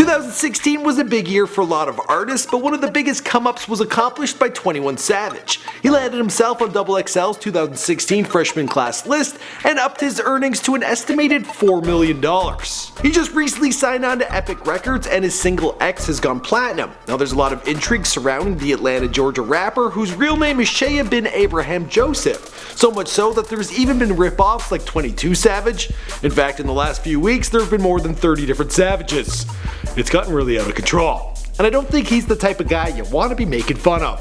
2016 was a big year for a lot of artists, but one of the biggest come-ups was accomplished by 21 Savage. He landed himself on XXL's 2016 freshman class list and upped his earnings to an estimated $4 million. He just recently signed on to Epic Records and his single X has gone platinum. Now there's a lot of intrigue surrounding the Atlanta, Georgia rapper whose real name is Shayaa Bin Abraham-Joseph. So much so that there's even been rip-offs like 22 Savage. In fact, in the last few weeks there have been more than 30 different Savages. It's gotten really out of control. And I don't think he's the type of guy you want to be making fun of.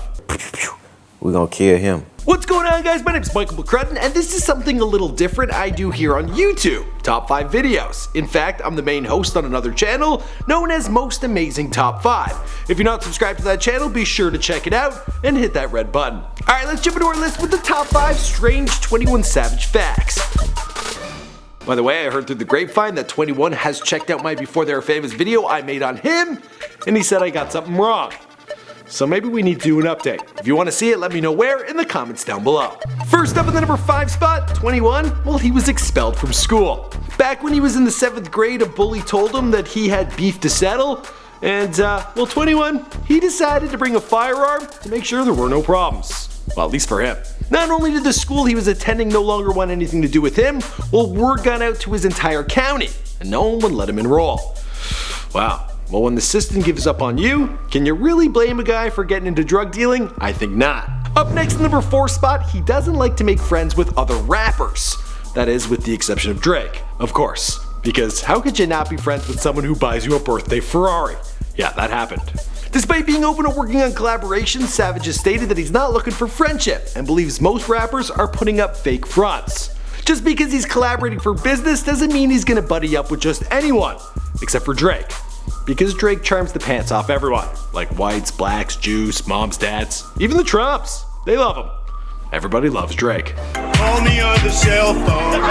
We're gonna kill him. What's going on, guys? My name's Michael McCrudden, and this is something a little different I do here on YouTube. Top 5 videos. In fact, I'm the main host on another channel known as Most Amazing Top 5. If you're not subscribed to that channel, be sure to check it out and hit that red button. Alright, let's jump into our list with the top 5 strange 21 Savage facts. By the way, I heard through the grapevine that 21 has checked out my Before They Were Famous video I made on him, and he said I got something wrong. So maybe we need to do an update. If you want to see it, let me know where in the comments down below. First up in the number 5 spot, 21, well, he was expelled from school. Back when he was in the 7th grade, a bully told him that he had beef to settle, and well, 21, he decided to bring a firearm to make sure there were no problems. Well, at least for him. Not only did the school he was attending no longer want anything to do with him, well, word got out to his entire county, and no one would let him enroll. Wow. Well, when the system gives up on you, can you really blame a guy for getting into drug dealing? I think not. Up next, number 4 spot, he doesn't like to make friends with other rappers. That is, with the exception of Drake, of course. Because how could you not be friends with someone who buys you a birthday Ferrari? Yeah, that happened. Despite being open to working on collaborations, Savage has stated that he's not looking for friendship and believes most rappers are putting up fake fronts. Just because he's collaborating for business doesn't mean he's gonna buddy up with just anyone, except for Drake. Because Drake charms the pants off everyone, like whites, blacks, Jews, moms, dads, even the Trumps. They love him. Everybody loves Drake. Call me on the cell phone.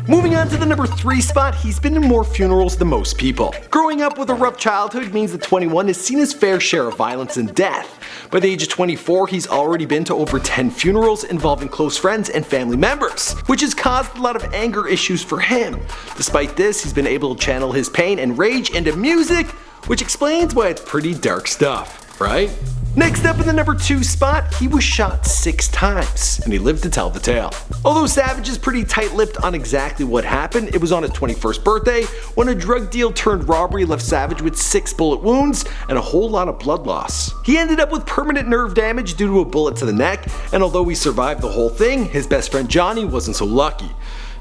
Moving on to the number 3 spot, he's been in more funerals than most people. Growing up with a rough childhood means that 21 has seen his fair share of violence and death. By the age of 24, he's already been to over 10 funerals involving close friends and family members, which has caused a lot of anger issues for him. Despite this, he's been able to channel his pain and rage into music, which explains why it's pretty dark stuff, right? Next up in the number 2 spot, he was shot 6 times, and he lived to tell the tale. Although Savage is pretty tight-lipped on exactly what happened, it was on his 21st birthday when a drug deal turned robbery left Savage with 6 bullet wounds and a whole lot of blood loss. He ended up with permanent nerve damage due to a bullet to the neck, and although he survived the whole thing, his best friend Johnny wasn't so lucky,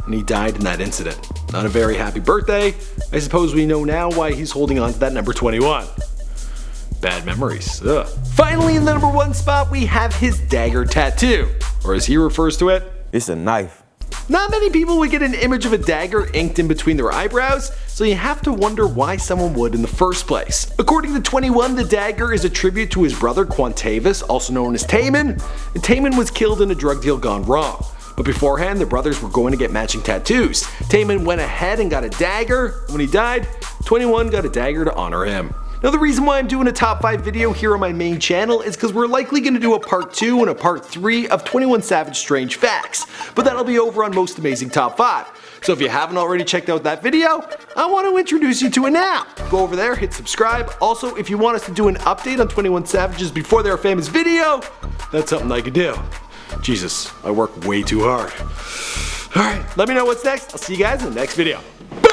and he died in that incident. Not a very happy birthday. I suppose we know now why he's holding on to that number 21. Bad memories. Ugh. Finally, in the number 1 spot, we have his dagger tattoo, or as he refers to it, It's a knife. Not many people would get an image of a dagger inked in between their eyebrows, so you have to wonder why someone would in the first place. According to 21, the dagger is a tribute to his brother Quantavis, also known as Taman, and Taman was killed in a drug deal gone wrong. But beforehand, the brothers were going to get matching tattoos. Taman went ahead and got a dagger, and when he died, 21 got a dagger to honor him. Now the reason why I'm doing a top 5 video here on my main channel is because we're likely going to do a part 2 and a part 3 of 21 Savage Strange Facts, but that'll be over on Most Amazing Top 5. So if you haven't already checked out that video, I want to introduce you to it now. Go over there, hit subscribe. Also, if you want us to do an update on 21 Savage's Before They Were Famous video, that's something I could do. Jesus, I work way too hard. Alright, let me know what's next. I'll see you guys in the next video. Bye!